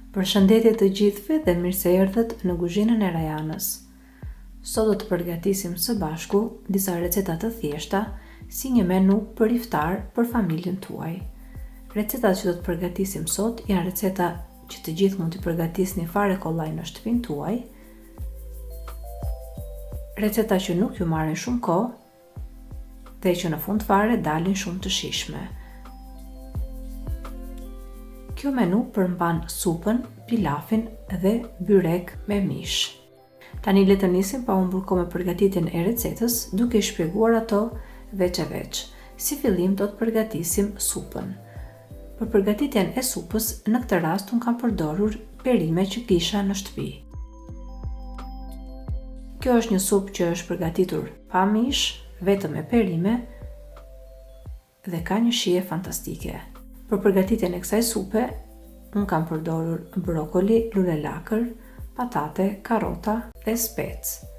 Përshëndetje të gjithëve dhe mirë se erdhët në kuzhinën e Rajanës. Sot do të përgatisim së bashku disa receta të thjeshta si një menu për iftar për familjen tuaj. Recetat që do të përgatisim sot janë receta që të gjithë mund t'i përgatisni fare kollaj në shtëpinë tuaj. Receta që nuk ju marrin shumë kohë dhe që në fund fare dalin shumë të shijshme. Kjo menu përmban supën, pilafin dhe byrek me mish. Tani le të nisim pa humbur kohë me përgatitjen e recetës, duke shpjeguar ato veç e veç. Si fillim do të përgatisim supën. Për përgatitjen e supës, në këtë rast unë kam përdorur perime që kisha në shtëpi. Kjo është një supë që është përgatitur pa mish, vetëm me perime dhe ka një shije fantastike. Për përgatitjen e kësaj supe, unë kam përdorur brokoli, lule lakër, patate, karota dhe specë.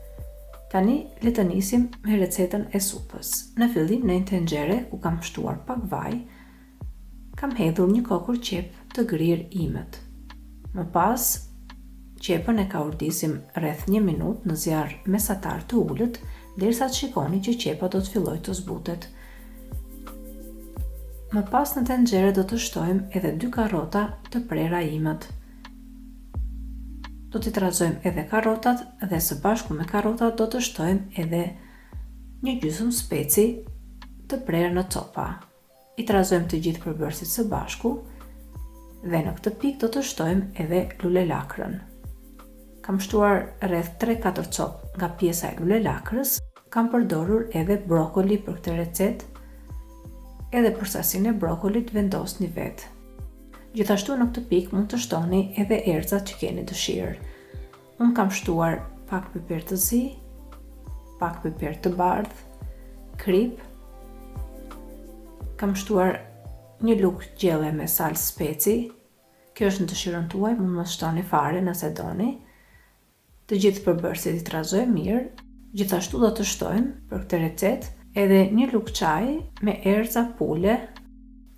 Tani le të nisim me recetën e supës. Në fillim në një tenxhere ku kam shtuar pak vaj, kam hedhur një kokur qep të grirë imët. Më pas, qepën e ka urdisim rreth 1 minutë në zjarr mesatar të ulët, derisa të shikoni që qepa do të fillojë të zbutet. Më pas në tenxhere do të shtojmë edhe 2 karrota të prera imët. Do t'i trazojmë edhe karrotat dhe së bashku me karrotat do të shtojmë edhe një gjysmë speci të prerë në copa. I trazojmë të gjithë përbërësit së bashku dhe në këtë pikë do të shtojmë edhe lule lakrën. Kam shtuar rreth 3-4 copë nga pjesa e lule lakrës, kam përdorur edhe brokoli për këtë recetë. Edhe për sasinë e brokolit vendosni vetë. Gjithashtu në këtë pikë mund të shtoni edhe erëzat që keni dëshirë. Unë kam shtuar pak piper të zi, pak piper të bardhë, krip, kam shtuar një lugë gjelle me salcë speci, kjo është në dëshirën tuaj, mund mos shtoni fare nëse doni. Të gjithë përbërësit i trazojmë mirë, gjithashtu do të shtojmë për këtë recetë edhe një lugë çaj me erëza pule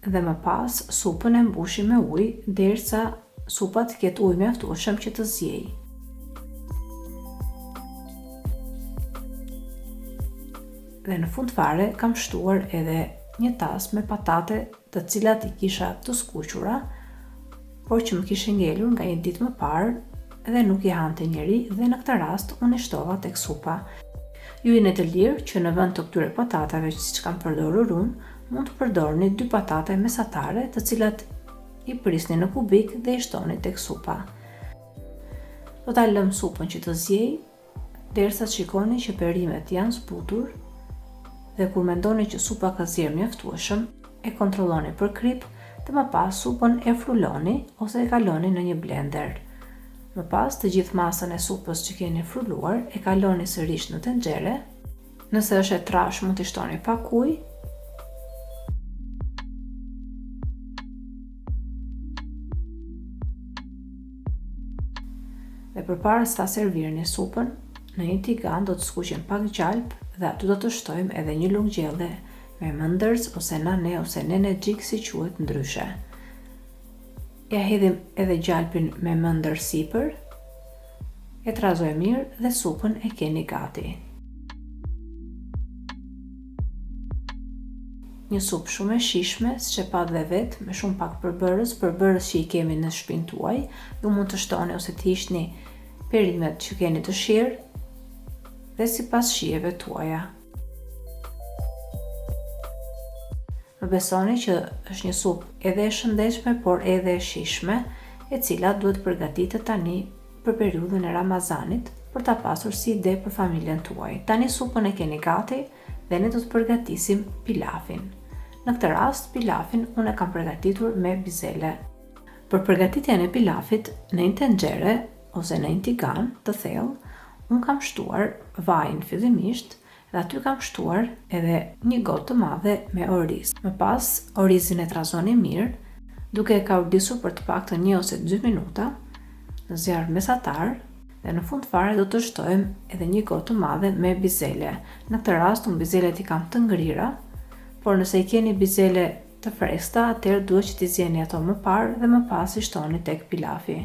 dhe më pas supën e mbushim me ujë derisa supa të ketë ujë mjaftueshëm që të zjejë. Dhe në fund fare kam shtuar edhe një tas me patate të cilat i kisha të skuqura, por që më kishin ngelur nga një ditë më parë dhe nuk i hante njeri dhe në këtë rast unë i shtova tek supa. Ju jeni të lirë që në vend të këtyre patatave që siç kam përdorur unë, mund të përdorni 2 patate mesatare të cilat i prisni në kubik dhe i shtoni tek supa. Do ta lëm supën që të zjejë derisa të shikoni që perimet janë zbutur dhe kur mendoni që supa ka zjerë mjaftueshëm, e kontrolloni për krip dhe më pas supën e fruloni ose e kaloni në një blender. Më pas të gjithë masën e supës që keni fruluar e kaloni sërish në tenxhere. Nëse është e trash mund t'i shtoni pak ujë. Dhe përpara se ta servirni supën, në një tigan do të skuqim pak gjalp dhe aty do të shtojmë edhe një lugë gjelle me mëndërz ose nane ose nenexhik si quhet ndryshe. Ja hedhim edhe gjalpin me mëndër sipër, e trazojmë mirë dhe supën e keni gati. Një supë shumë e shijshme, siç e pat dhe vetë, me shumë pak përbërës që i kemi në shtëpinë tuaj, ju mund të shtoni ose të hiqni perimet që keni dëshirë dhe sipas shijeve tuaja. Më besoni që është një supë edhe e shëndetshme, por edhe e shijshme, e cila duhet përgatitet tani për periudhën e Ramazanit, për ta pasur si ide për familjen tuaj. Tani supën e keni gati dhe ne do të përgatisim pilafin. Në këtë rast, pilafin unë e kam përgatitur me bizele. Për përgatitjen e pilafit, në një tenxhere ose në një tigan të thellë, unë kam shtuar vajin fillimisht dhe aty kam shtuar edhe një gotë të madhe me oriz. Më pas, orizin e trazoni mirë, duke e ka urdisur për të paktën 1 ose 2 minuta në zjarr mesatar dhe në fund fare do të shtojmë edhe një gotë të madhe me bizele. Në këtë rast, unë bizelet i kam të ngrira, por nëse i keni bizele të freskëta, atëherë duhet që t'i zjeni ato më parë dhe më pas i shtoni tek pilafi.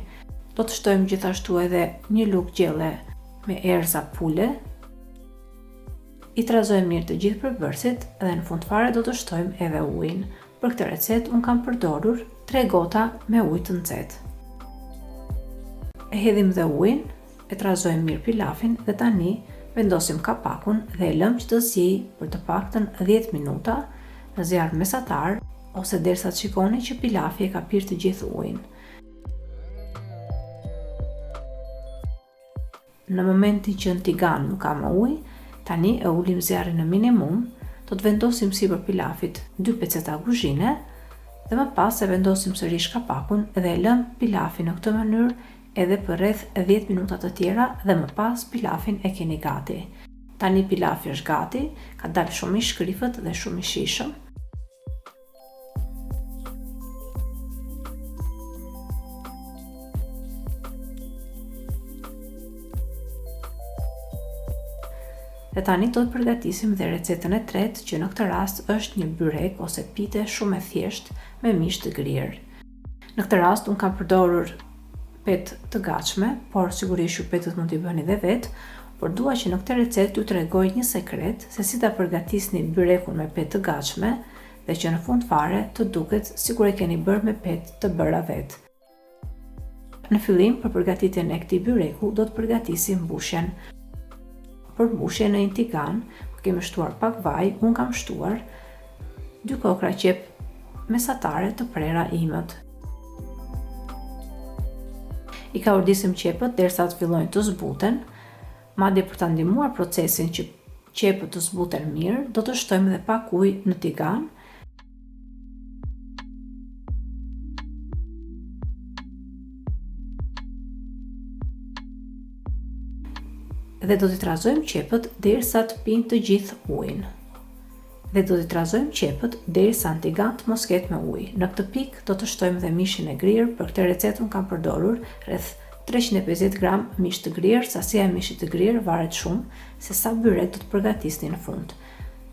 Do të shtojmë gjithashtu edhe një lugë gjelle me erëza pule. I trazojmë mirë të gjithë përbërësit dhe në fund fare do të shtojmë edhe ujin. Për këtë recetë unë kam përdorur 3 gota me ujë të nxehtë. E hedhim dhe ujin, e trazojmë mirë pilafin dhe tani vendosim kapakun dhe e lëmë që të zijë për të paktën 10 minuta në zjarr mesatar ose derisa të shikoni që pilafi e ka pirë të gjithë ujin. Në momentin që në tigan nuk ka më ujë, tani e ulim zjarrin në minimum, do të vendosim sipër pilafit 2 peceta kuzhine dhe më pas e vendosim sërish kapakun dhe e lëmë pilafin në këtë mënyrë edhe për rreth 10 minuta të tjera dhe më pas pilafin e keni gati. Tani pilafi është gati, ka dalë shumë i shkrifët dhe shumë i shijshëm. Dhe tani do të përgatisim dhe recetën e tretë, që në këtë rast është një byrek ose pite shumë e thjeshtë me mish të grirë. Në këtë rast unë kam përdorur petë të gatshme, por sigurisht ju petët mund t'i bëni dhe vetë, por dua që në këtë recetë t'ju tregoj një sekret se si ta përgatisni byrekun me petë të gatshme dhe që në fund fare të duket sikur e keni bërë me petë të bëra vetë. Në fillim, për përgatitjen e këtij byreku do të përgatisim mbushjen. Për mbushje në një tigan, ku kemi shtuar pak vaj, unë kam shtuar 2 kokra qep mesatare të prera imët. I ka urdisim qepët derisa të fillojnë të zbuten, madje për ta ndihmuar procesin që qepët të zbuten mirë, do të shtojmë edhe pak ujë në tigan. Dhe do t'i trazojmë qepët derisa të pinë të gjithë ujin. Dhe do t'i trazojmë qepët derisa në tigan të mos ketë me ujë. Në këtë pikë do të shtojmë dhe mishin e grirë. Për këtë recetë unë kam përdorur rreth 350 gram mish të grirë. Sasia e mishit të grirë varet shumë se sa byrek do të përgatisni në fund.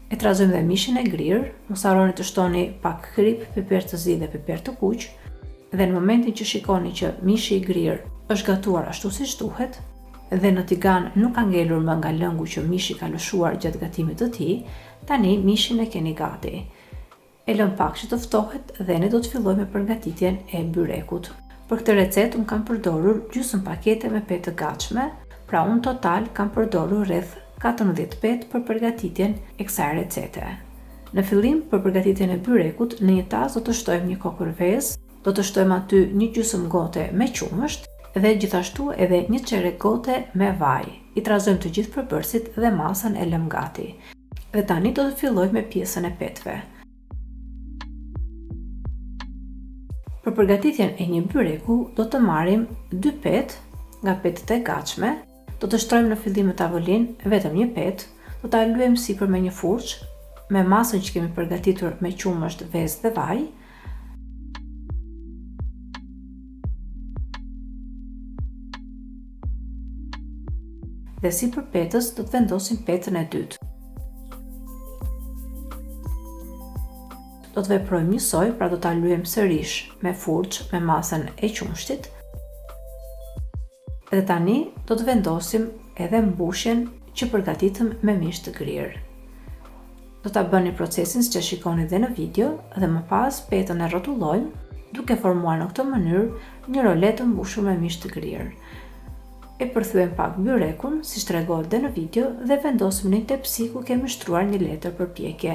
E trazojmë dhe mishin e grirë. Mos harroni të shtoni pak krip, piper të zi dhe piper të kuq. Dhe në momentin që shikoni që mishi i grirë është gatuar ashtu siç duhet, dhe në tigan nuk ka ngelur më nga lëngu që mishi ka lëshuar gjatë gatimit të tij, tani mishin e keni gati. E lëm pak që të ftohet dhe ne do të fillojmë me përgatitjen e byrekut. Për këtë recetë unë kam përdorur gjysmë pakete me petë të gatshme, pra unë total kam përdorur rreth 14 petë për përgatitjen e kësaj recete. Në fillim, për përgatitjen e byrekut, në një tas do të shtojmë një kokër vezë, do të shtojmë aty një gjysmë gote me qumësht, dhe gjithashtu edhe një çerek gote me vaj. I trazojmë të gjithë përbërësit dhe masën e lëm gati. Dhe tani do të fillojmë me pjesën e petëve. Për përgatitjen e një byreku do të marrim 2 petë nga petët e gatshme, do të shtrojmë në fillim në tavolinë vetëm një petë, do ta lyejmë sipër me një furçë me masën që kemi përgatitur me qumësht, vezë dhe vaj. Dhe sipër petës do të vendosim petën e dytë. Do të veprojmë njësoj, pra do ta lyejmë sërish me furçë me masën e qumshtit. Dhe tani do të vendosim edhe mbushjen që përgatitëm me mish të grirë. Do ta bëni procesin siç e shikoni dhe në video dhe më pas petën e rrotullojmë duke formuar në këtë mënyrë një rolet të mbushur me mish të grirë. E përthyem pak byrekun, siç tregohet dhe në video, dhe vendosim në një tepsi ku kemi shtruar një letër përpjekje.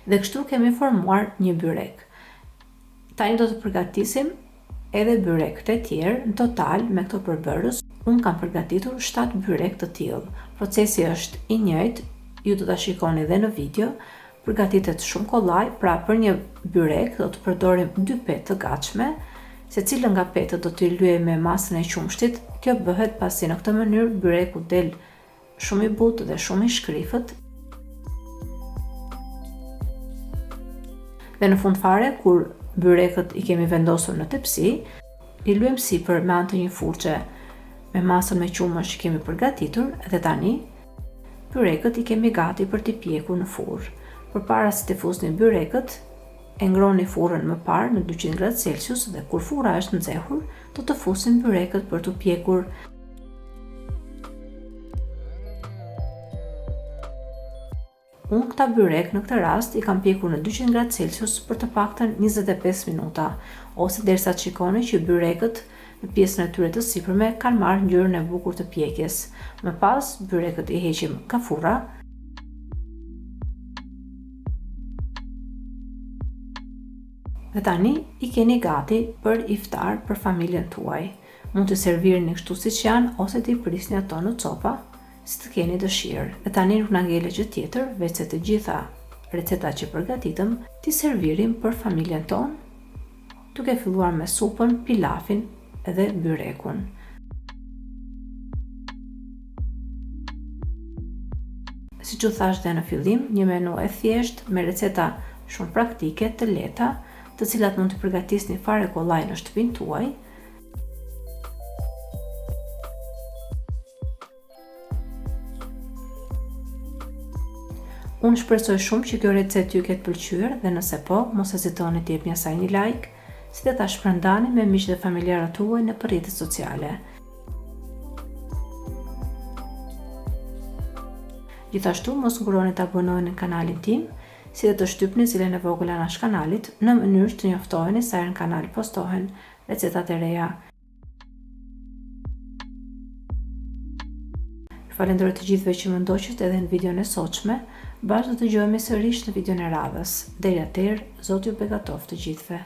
Dhe kështu kemi formuar një byrek. Tani do të përgatisim edhe byrek të tjerë. Në total me këto përbërës unë kam përgatitur 7 byrek të tillë. Procesi është i njëjtë, ju do ta shikoni dhe në video. Përgatitet shumë kollaj, pra për një byrek do të përdorim 2 petë të gatshme, secilën nga petët do t'i lyejmë me masën e qumshtit. Kjo bëhet pasi në këtë mënyrë byreku del shumë i butë dhe shumë i shkrifët. Dhe në fund fare, kur byrekët i kemi vendosur në tepsi, i lyejmë sipër me anë të një furçe me masën me qumësht që kemi përgatitur dhe tani byrekët i kemi gati për t'i pjekur në furrë. Përpara se të fusni byrekët, e ngroni furrën më parë në 200 gradë Celsius dhe kur furra është nxehur, do të fusim byrekët për t'u pjekur. Unë këta byrek në këtë rast i kam pjekur në 200 gradë Celsius për të paktën 25 minuta, ose derisa të shikoni që byrekët në pjesën e tyre të sipërme kanë marrë ngjyrën e bukur të pjekjes. Më pas, byrekët i heqim nga furra. Dhe tani i keni gati për iftar për familjen tuaj. Mund të servirni kështu siç janë ose t'i prisni ato në copa, si të keni dëshirë. Dhe tani nuk na ngele gjë tjetër, veç se të gjitha recetat që përgatitëm t'i servirim për familjen tonë, duke filluar me supën, pilafin dhe byrekun. Siç u thash dhe në fillim, një menu e thjesht me receta shumë praktike, të lehta, të cilat mund të përgatisni fare kollaj në shtëpinë tuaj. Unë shpresoj shumë që kjo recetë ju ketë pëlqyer dhe nëse po, mos hezitoni të jepni asaj një like, si dhe ta shpërndani me miq dhe familjarët tuaj në rrjetet sociale. Gjithashtu, mos nguroni të abonojeni në kanalin tim, si dhe të shtypni zilën e vogël anash kanalit në mënyrë që të njoftoheni sa herë në kanal postohen recetat e reja. Ju falenderoj të gjithëve që më ndoqët edhe në videon e sotshme. Bashkë do të dëgjohemi sërish në videon e radhës. Deri atëherë, Zoti ju begatoft të gjithëve.